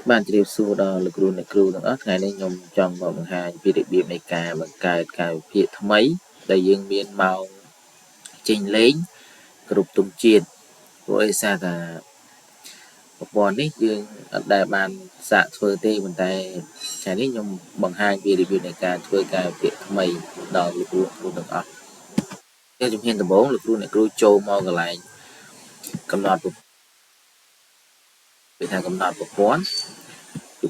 Bạn chỉ số đó là kêu đó ngày nay nhom trong vào bằng hai vì đặc biệt này cài việc mấy đại dương miền màu trình lấy group tung chiên rồi xa là một bọn ấy dương ở đại bàn xã phơi tê bên tay trái đấy nhom bằng hai vì đặc biệt này cài việc mấy đó lực được ở theo chúng hiện từ bốn lực này kêu châu mò cái lại cầm nọt bị thằng cầm nọt một quán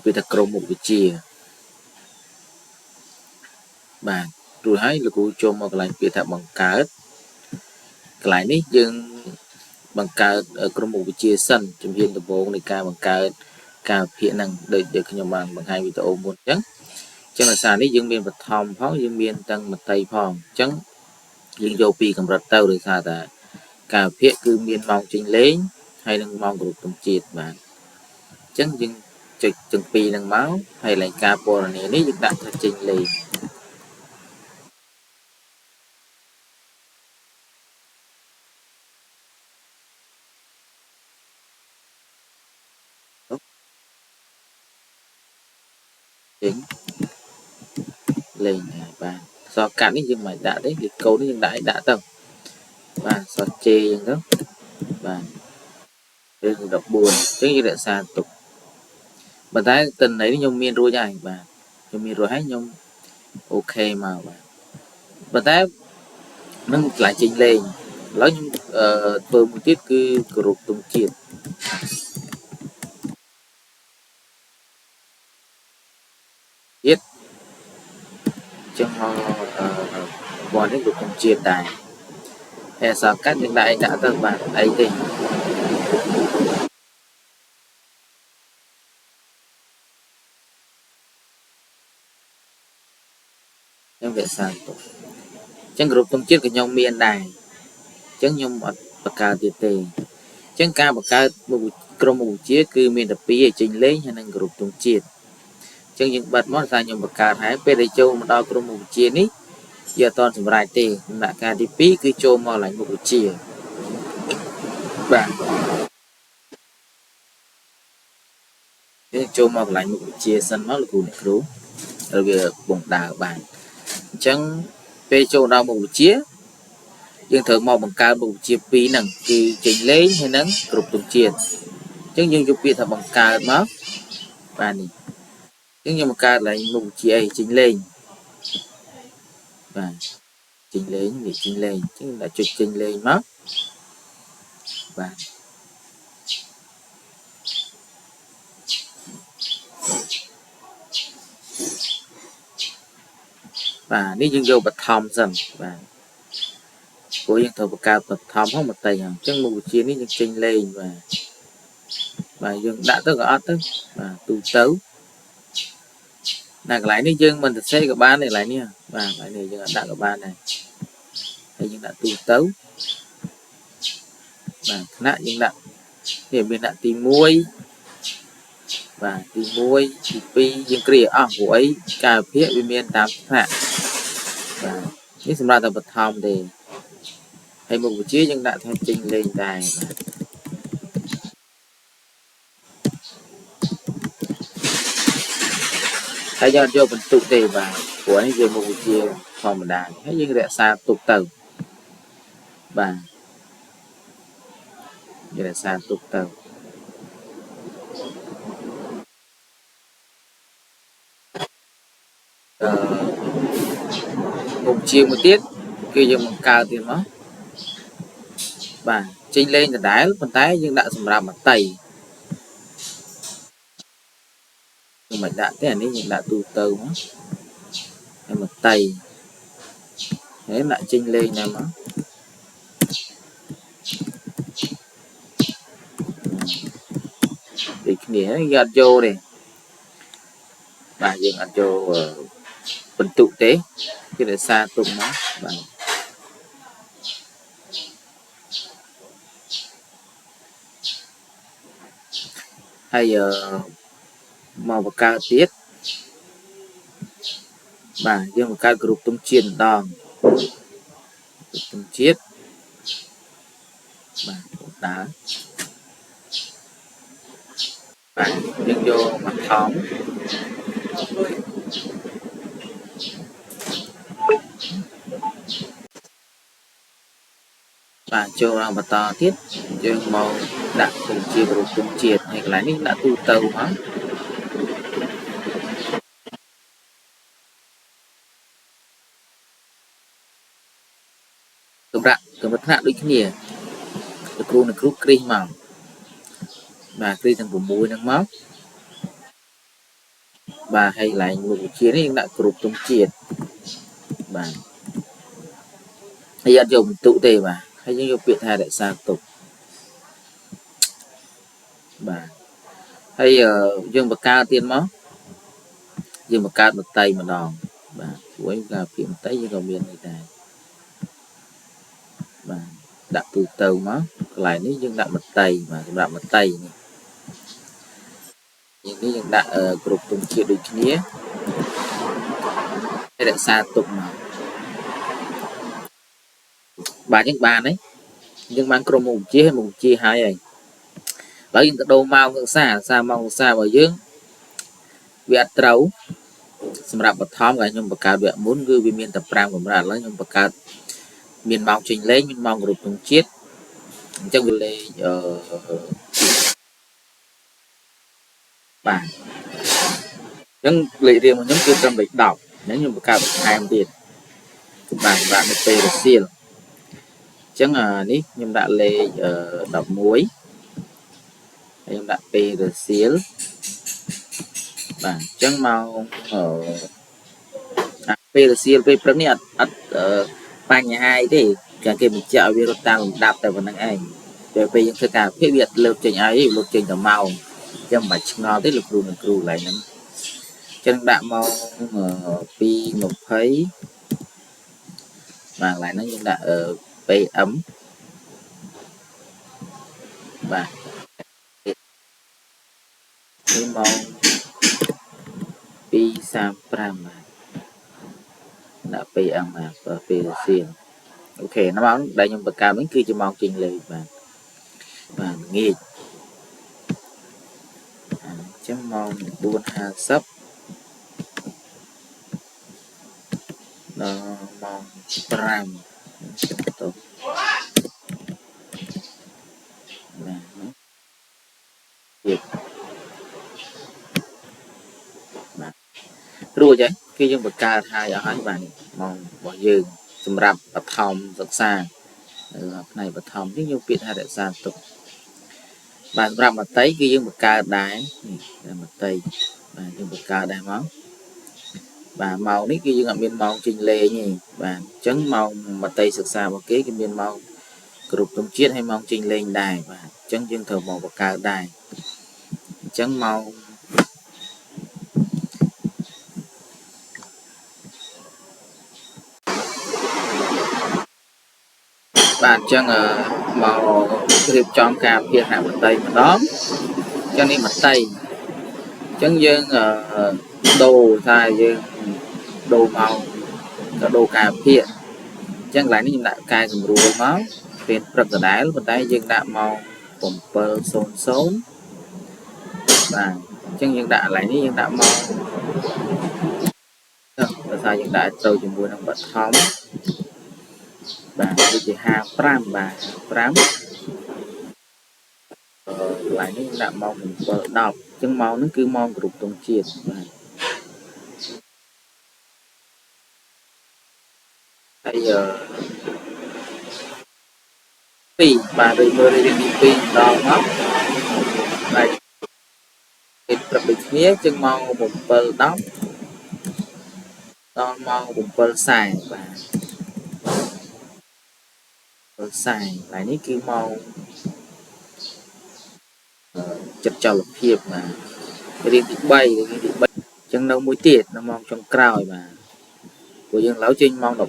bị thằng krom một cái chia bạn rồi hãy lực châu mò cái lại bị thằng bằng cá cái lại đấy dương bằng cao ở trong một chia sân trong hiện tập bộ này cao bằng cao hiện năng đợi được nhau bằng hai video một chấn chân là sàn đấy dương miền vật thòng pháo dương miền tăng mặt tây phòng chấn dương dầu pi cầm rật tàu được xa ta cao phía cứ miền mong trình lấy hay đang mong của tổng triệt mà chấn dương trực từng pi đang máu hay là capo này nếu dương đặt thật trình lì chính lên và do cản ấy dương mày đã đấy thì câu nó dương đã tầng và so chê dương đó và đừng đọc buồn chứ như là xa tục bạn thấy tình ấy nhung miên rồi dài và nhung miên rồi hết nhung ok mà bạn thấy nó lại trình lên nói nhung vừa một tiết cứ group tung chiết biết cho họ bọn đến group tung chiết đài hay sao các những đại đã từng bạn ấy thì nhưng về sao chẳng group tung chiết của nhung miên đài chẳng nhung bạc cao tiệt tề chẳng ca bạc cao một trong một chiếc cứ miền tập pi trình lấy hay năng group tung chiết chẳng những bật mót ra nhung bạc cao hãy về đây châu mà đo trong một chiếc ní giờ toàn sầm rải tề là ca đi pi cứ châu mà lại một chiếc bạn châu mà lại một chiếc sân nó là cụ này cứu rồi về bóng đá bạn chẳng về châu nào một chiếc nhưng thợ mò bằng cao một chiếc pi nằng thì trình lấy hay nắng group tung chiết chứ nhưng chụp biệt là bằng cao mà bạn này chứ nhưng mà cao lại một chiếc ấy trình lên và trình lên để trình lên chứ là chụp trình lên mất và nếu như vô bật thòng dần và của những thợ cao bật thòng không một tay hàng chân một chiếc ní những trình lên và dương đã tới ở tới và tu tấu là lại ní dương mình sẽ các bạn này lại nha và lại này dương đã các bạn này hay dương đã tu tấu và nạ dương đã thì mình đã tìm muối và tìm muối thì pi dương kia của ấy cà phía bên miền tam hạ và những xem ra tập bật thòng thì hay một buổi chiếc dương đã theo trình lên đài và hay do mình tụ đề và của anh dương một buổi chiều phòng một đài hay dương đã xa tục tàu và như là xa tục tàu một chiều một tiết kia dương một cao tiền đó và trình lên là đá lúc mình tái nhưng đã sầm rạp mặt tẩy nhưng mà đã thế này nhưng đã tu tàu đó hay mặt tẩy thế lại trình lên này mà thì nghĩa gạt vô này và dương gạt vô phần tụ tế cái để xa tụng nó và hay màu bạc cao tiết và dương một cao group tung chiên đòn tung chiết và đá và យើងយកមកថងបាទចូលឡើងបន្តទៀតយើងមកដាក់ពងជារូបទង់ជាតិហើយកន្លែងនេះដាក់ទូទៅមកកម្រិតថ្នាក់ដូចគ្នាលោកគ្រូនឹងគ្រូគ្រីសមកបាទគ្រីសទាំង6ហ្នឹងមកបាទហើយកន្លែងមុខវិជ្ជានេះយើងដាក់គ្រប់ទង់ជាតិបាទហើយអត់យកបន្ទុកទេបាទហើយយើងយកពាក្យថារក្សាទុកបាទហើយយើងបង្កើតទៀតមកយើងបង្កើតមតិម្ដងបាទព្រោះការពាក្យមតិយើងក៏មានដែរបាទដាក់ទូទៅមកកន្លែងនេះយើងដាក់មតិបាទសម្រាប់មតិនេះយើងដាក់គ្រប់ទង់ជាតិដូចគ្នាហើយរក្សាទុកមកបាទយើងបានហើយយើងបានក្រុមមុខវិជ្ជាហើយហើយឥឡូវយើងទៅដូរម៉ោងសិក្សាម៉ោងសិក្សារបស់យើងវាអត់ត្រូវសម្រាប់បឋមខ្ញុំបង្កើតវគ្គមុនគឺវាមានតែ5កម្រិតឥឡូវខ្ញុំបង្កើតមានម៉ោងចេញលេងមានម៉ោងគ្រប់ទង់ជាតិអញ្ចឹងវាលេងបាទអញ្ចឹងលេខរៀងរបស់ខ្ញុំគឺត្រឹមលេខ10អញ្ចឹងខ្ញុំបង្កើតបន្ថែមទៀតបាទសម្រាប់នៅពេលរសៀលអញ្ចឹងនេះខ្ញុំដាក់លេខ11ហើយខ្ញុំដាក់ពេលរសៀលបាទអញ្ចឹងមកពេលរសៀលពេលព្រឹកនេះអត់បញ្ហាអីទេគេបញ្ជាក់ឲ្យវារត់តាមលំដាប់តែប៉ុណ្្នឹងឯងពេលយើងធ្វើការភាពវាអត់លើកចេញឲ្យលើកចេញតែម៉ោងអញ្ចឹងមិនបាច់ឆ្ងល់ទេលោកគ្រូនឹងគ្រូកន្លែងហ្នឹងអញ្ចឹងដាក់ម៉ោង2:20បាទកន្លែងហ្នឹងយើងដាក់ PM បាទនេះម៉ោង2:35បាទដាក់ PM បាទពេលរសៀលអូខេម៉ោងដែលខ្ញុំបង្កើតនេះគឺជាម៉ោងចេញលេខបាទងាយអញ្ចឹងម៉ោង 4:50 ដល់ម៉ោង 5ទៅបាទទៀតបាទរួចហើយគឺយើងបង្កើតហើយអស់ហើយបាទម៉ោងរបស់យើងសម្រាប់បឋមសិក្សានៅផ្នែកបឋមនេះយើងពាក្យថារក្សាទុកបាទសម្រាប់មតិគឺយើងបង្កើតដែរនេះមតិបាទយើងបង្កើតដែរមកបាទម៉ោងនេះគឺយើងអត់មានម៉ោងចេញលេងទេបាទអញ្ចឹងម៉ោងមតិសិក្សារបស់គេគឺមានម៉ោងគ្រប់ទង់ជាតិហើយម៉ោងចេញលេងដែរបាទអញ្ចឹងយើងត្រូវមកបង្កើតដែរអញ្ចឹងម៉ោងបាទអញ្ចឹងមករៀបចំការពារហមតិម្ដងអញ្ចឹងនេះមតិអញ្ចឹងយើងដូរថាយើងដូរមកក៏ដូរការពារអញ្ចឹងកន្លែងនេះខ្ញុំដាក់កែសម្រួលមកពេលព្រឹកដដែលប៉ុន្តែយើងដាក់មក7:00បាទអញ្ចឹងយើងដាក់កន្លែងនេះយើងដាក់មកបើថាយើងដាក់ត្រូវជាមួយនឹងបឋមបាទដូចជា55បាទ5កន្លែងនេះដាក់ម៉ោង7:10អញ្ចឹងម៉ោងហ្នឹងគឺម៉ោងគ្រប់ទង់ជាតិបាទហើយ2បាទដូចមើលរៀនទី2ដល់មកបាទពេលព្រឹកដូចគ្នាអញ្ចឹងម៉ោង7:10ដល់ម៉ោង7:40បាទ7:40កន្លែងនេះគឺម៉ោងចិត្តចលភាពបាទរៀនទី3អញ្ចឹងនៅមួយទៀតនៅម៉ោងចុងក្រោយបាទព្រោះយើងឡើយចេញម៉ោង11ប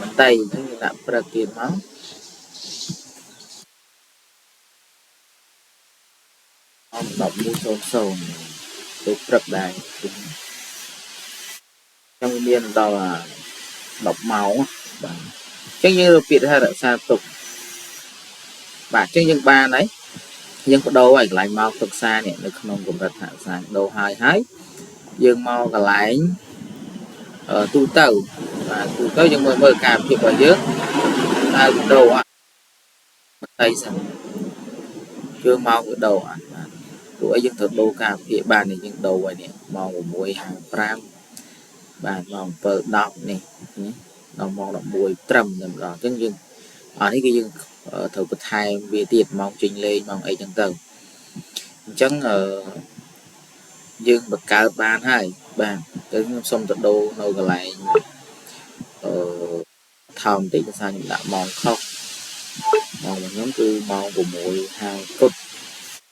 ន្តិចអញ្ចឹងយើងដាក់ព្រឹកទៀតមកម៉ោង11:00ពេលព្រឹកដែរអញ្ចឹងមានដល់10ម៉ោងបាទអញ្ចឹងយើងពាក្យថារក្សាទុកបាទអញ្ចឹងយើងបានហើយ យើងបដូរឲ្យកន្លែងមកទឹកសានេះនៅក្នុងកម្រិតហាក់សាដូរហើយយើងមកកន្លែងទូទៅបាទទូទៅយើងមើលការភាពរបស់យើងហើយបដូរអត់បន្តិចសិនយើងមកបដូរអត់បាទព្រោះអីយើងត្រូវដូរការភាពបាននេះយើងដូរហើយនេះម៉ោង6:55បាទម៉ោង7:10នេះដល់ម៉ោង11ត្រឹមតែម្ដងអញ្ចឹងយើងអានេះគឺយើងត្រូវបន្ថែមវាទៀតម៉ោងចេញលេងម៉ោងអីចឹងទៅអញ្ចឹងយើងបង្កើតបានហើយបាទទៅខ្ញុំសុំទៅដូរនៅកន្លែងថោកបន្តិចដោយសារខ្ញុំដាក់ម៉ោងខុសម៉ោងរបស់ខ្ញុំគឺម៉ោង6:50គត់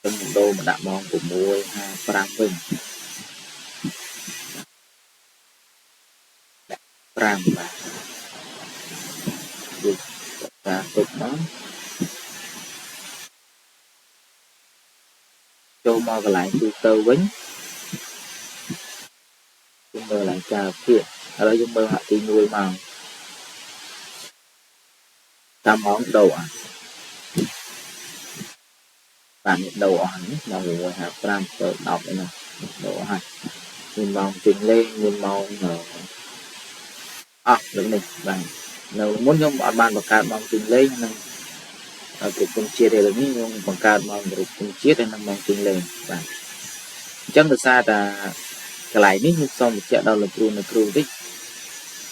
ខ្ញុំដូរមកដាក់ម៉ោង6:55វិញ5បាទយកការទុកមកចូលមកកន្លែងទូទៅវិញយើងមើលកន្លែងការពារឥឡូវយើងមើលហាក់ទី1មកតាមម៉ោងដូរអត់បាទនេះដូរអស់នេះម៉ោង6:55ទៅ10ឯណាដូរហើយមានម៉ោងចេញលេងមានម៉ោងអស់ដូចនេះបាទនៅមុនខ្ញុំអត់បានបង្កើតម៉ោងចេញលេងនឹងគ្រប់គុំជាតិឥឡូវនេះខ្ញុំបង្កើតម៉ោងគ្រប់គុំជាតិហើយនឹងម៉ោងចេញលេងបាទអញ្ចឹងដោយសារតែកន្លែងនេះខ្ញុំសូមបញ្ជាក់ដល់លោកគ្រូនៅគ្រូតិច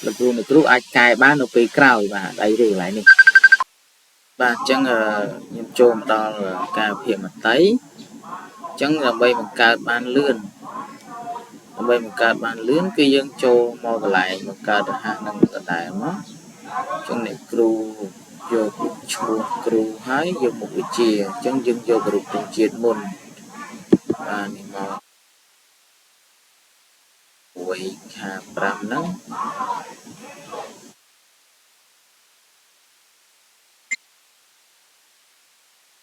លោកគ្រូនៅគ្រូអាចកែបាននៅពេលក្រោយបាទអីទេកន្លែងនេះបាទអញ្ចឹងខ្ញុំចូលមកដល់ការភាគមតិអញ្ចឹងដើម្បីបង្កើតបានលឿនគឺយើងចូលមកកន្លែងបង្កើតរហ័សនឹងដដែលមកអញ្ចឹងអ្នកគ្រូយកឈ្មោះគ្រូហើយយកមុខវិជ្ជាអញ្ចឹងយើងយករូបទង់ជាតិមុនបាទនេះមក1:5ហ្នឹង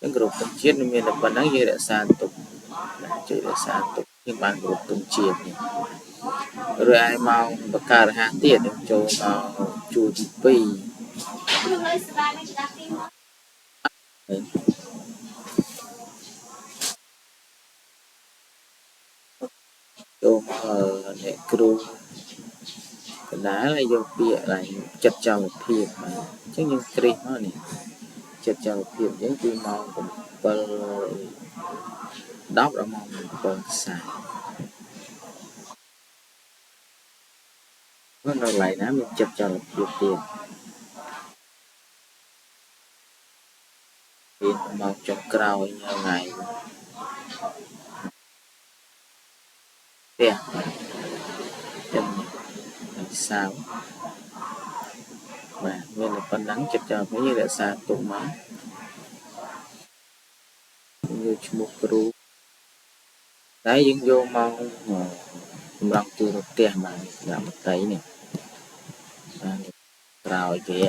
យើងគ្រប់ទង់ជាតិមានតែប៉ុណ្ណឹងយើងរក្សាទុកជួយរក្សាទុកយើងបានគ្រប់ទង់ជាតិនេះឬឯមកបង្កើតរហ័សទៀតយើងចូលមកជួរទី2ចូលមកអ្នកគ្រូកណ្ដាលហើយយកពាក្យឡើងចិត្តចលភាពបាទអញ្ចឹងយើងគ្រីសមកនេះចិត្តចលភាពអញ្ចឹងគឺម៉ោង7:10ដល់ម៉ោង7:40នៅកន្លែងណាមានចិត្តចលភាពទៀតមានម៉ោងចុងក្រោយថ្ងៃផ្ទះចឹងសៅបាទមានតែប៉ុណ្ណឹងចិត្តចលភាពយើងរក្សាទុកមកយកឈ្មោះគ្រូតែយើងយកមកសម្រាប់ទូរទស្សន៍បាទសម្រាប់មតិនេះបាទក្រោយគេ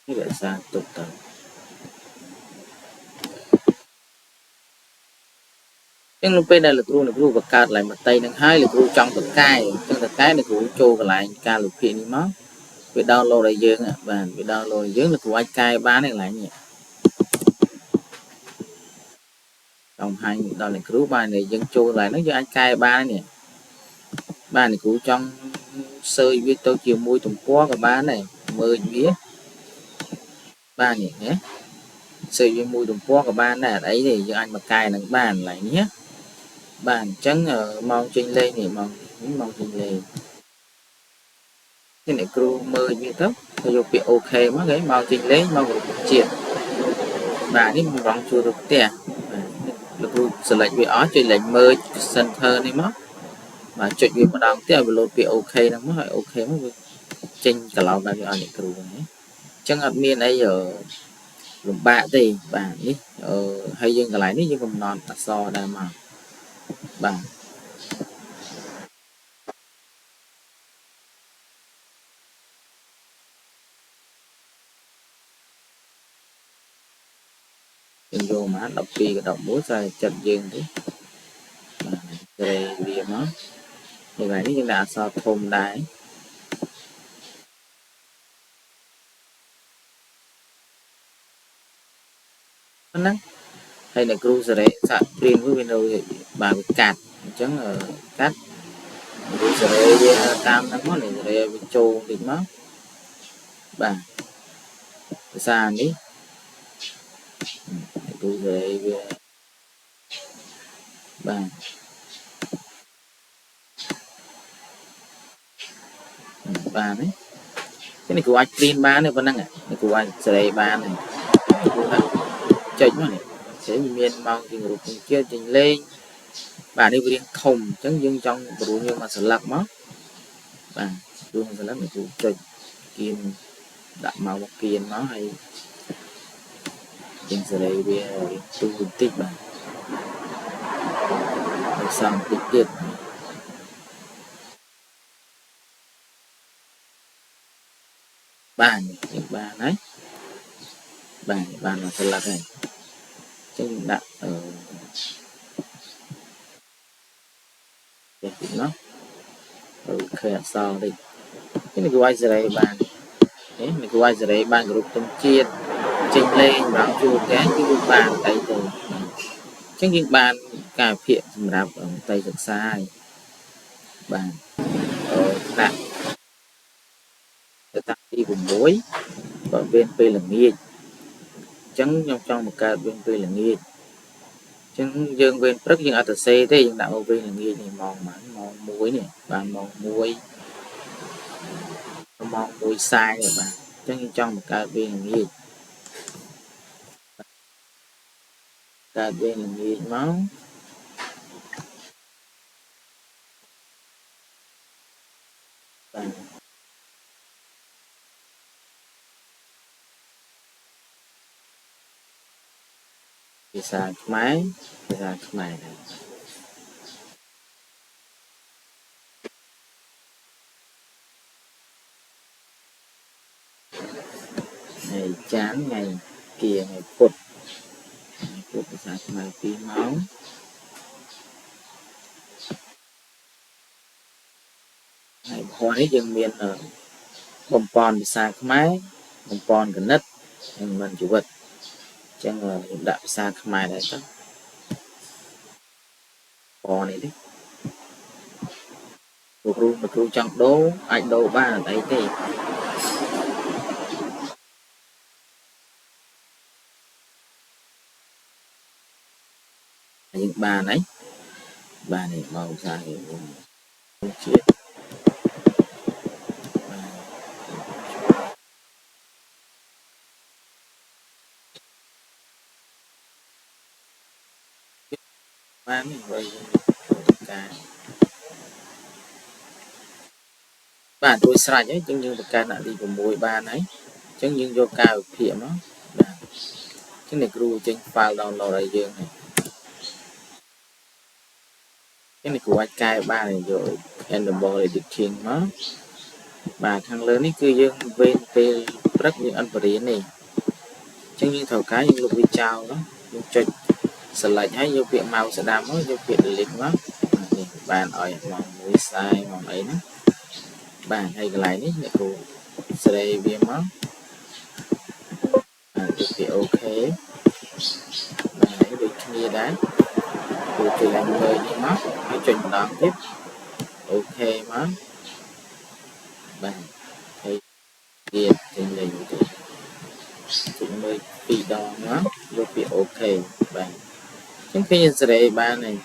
នេះរក្សាទុកទៅចឹងនៅពេលដែលលោកគ្រូបង្កើតឡើងមតិនឹងហើយលោកគ្រូចង់តកែចឹងតកែលោកគ្រូចូលកន្លែងការលុបភាគនេះមកវាដោនឡូតឲ្យយើងបាទវាដោនឡូតឲ្យយើងលោកគ្រូអាចកែបានកន្លែងនេះបង្ហាញដល់អ្នកគ្រូបាទយើងចូលកន្លែងហ្នឹងយើងអាចកែបាននេះបាទអ្នកគ្រូចង់searchវាទៅជាមួយទំព័រក៏បានដែរមើលវាបាទនេះណាsearchវាមួយទំព័រក៏បានដែរអត់អីទេយើងអាចមកកែនឹងបានកន្លែងនេះបាទអញ្ចឹងម៉ោងចេញលេងនេះម៉ោងចេញលេងអ្នកគ្រូមើលវាទៅយកពាក្យអូខេមកគេម៉ោងចេញលេងម៉ោងរូបជាតិបាទនេះរងជួររូបផ្ទះលោកគ្រូ select វាអស់ចុចលេខ merge center នេះមកបាទចុចវាម្ដងទៀតឲ្យវាលោតពាក្យអូខេហ្នឹងមកឲ្យអូខេមកវាចេញកន្លោតដល់វាឲ្យអ្នកគ្រូហ្នឹងអញ្ចឹងអត់មានអីលំបាកទេបាទនេះហើយយើងកន្លែងនេះយើងកំណត់អក្សរដែរមកបាទយើងយកមក12ក៏11តែចិត្តយើងទេបាទក្រេវាមកកន្លែងនេះយើងដាក់អក្សរធំដែរ nắng hay là cru sẽ sạc pin với Windows bà bị cạt chẳng cắt cru sẽ tam nó có này sẽ bị trâu thì nó bà xa đi cru sẽ bà bà đấy cái này của anh pin ba này vẫn năng của anh sẽ ba này chơi nó này sẽ miền mong thì người cùng kia trình lên bà đi riêng không chẳng dương trong đủ nhưng mà sẽ lạc mất bà luôn sẽ lắm mình chơi kiên đậm màu một kiên nó hay trên sẽ đây bây tu tích bà xong tích tiết ba những ba đấy ba nó sẽ lạc này chân đậm ở nó khẽ sau đi cái này của ai sẽ đây bạn thế mình của ai sẽ đây ban group trong chiên trình lên bảo chu cái bàn tay từ chắc những bàn cà phê làm ở tay thật sai bàn đặt đặt đi cùng muối và bên p là nghiêng trắng trong một ca bên p là nghiêng chân dương bên rất những atc thế hiện đạo v là nghiêng thì mòn muối này bàn mòn muối sai rồi bạn chân trong một ca bên là nghiêng ca bên là nghiêng máu thì xa máy ra này ngày chán ngày kia ngày phụt ra này tí máu ngày hoa ấy dân miền ở bom pon bị xa máy bom pon gần nứt nhưng mình chủ vật chẳng là đạp xa máy đấy đó bò này đấy một ru trong đố anh đố ba là đấy thì những ba này màu ra thì chết ba mình vậy cả bạn tôi sai ấy chứng như một ca nạn đi của mùi ba này chứng như vô cao phiệm nó cái này ru trên file download đây dương này cái này của cài ba này rồi endable để được truyền nó và thằng lớn ấy cứ dương bên p rất những anh vật này chứng như thầu cái những lục vi chào đó những chơi select hay vô việc màu sẽ đam nó vô việc lịch nó bạn ở mong mũi sai mong ấy nó bạn hay cái này để cô sẽ đây viêm nó thì ok bạn hãy được như đấy cô chỉ là người như nó hãy trình đón tiếp ok má bạn thấy kia trên đây thì cũng mới bị đo nó vô việc ok bạn những khi sẽ đây ba này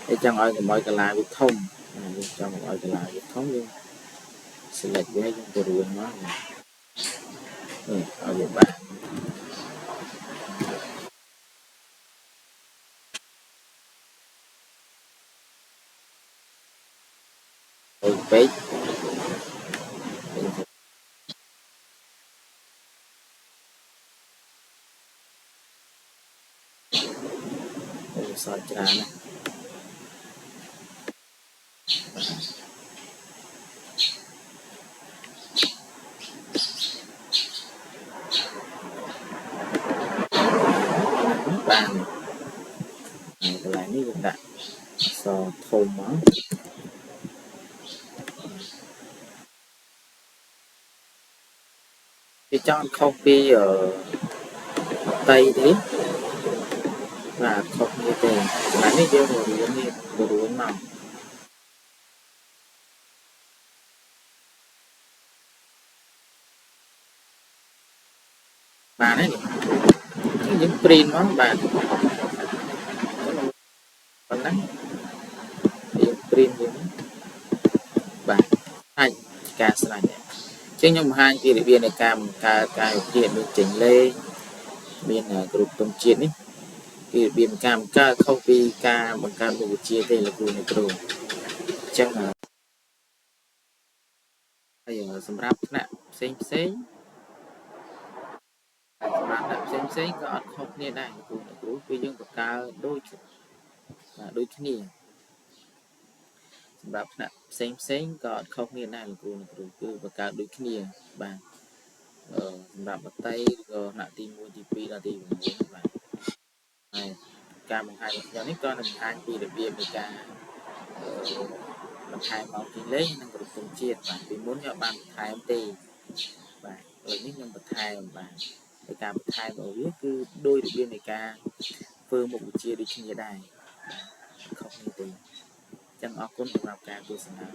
để trong ơi mọi cái lại bị thông trong mọi cái lại bị thông luôn select với chúng tôi luôn nó ở một bạn page sao cho này bạn cái lại ní cũng đã so thôn nó cái chọn copy ở Tây thế và không như thế là những điều đồ đồ màu bạn ấy những print nó bạn còn nắng những print những bạn hai ca sai chứ nhưng mà hai kia để biên này cam ca kia mình chỉnh lên biên group tổng chiến ấy thì biên cam ca không vì ca bằng ca đủ chia đây là group này group chắc là bây giờ សម្រាប់ថ្នាក់ផ្សេងផ្សេងសម្រាប់ថ្នាក់ផ្សេងក៏អត់ខុសគ្នាដែរគ្រូគឺយើងបង្កើតដូចគ្នាសម្រាប់ថ្នាក់ផ្សេងក៏អត់ខុសគ្នាដែរគ្រូគឺបង្កើតដូចគ្នាបាទសម្រាប់បតីក៏ថ្នាក់ទី1ទី2ដល់ទី9បាទហើយការបង្ហាញរបស់ខ្ញុំនេះក៏នឹងបង្ហាញពីរបៀបនៃការបន្ថែមមកទីលេខនិងគ្រប់គ្រងជាតិបាទពីមុនខ្ញុំបានបន្ថែមទេបាទឥឡូវនេះខ្ញុំបន្ថែមបាទដោយការបន្ថែមរបស់វាគឺដោយរបៀបនៃការធ្វើមុខវិជ្ជាដូចគ្នាដែរខុសគ្នាទេចឹងអរគុណសម្រាប់ការទស្សនា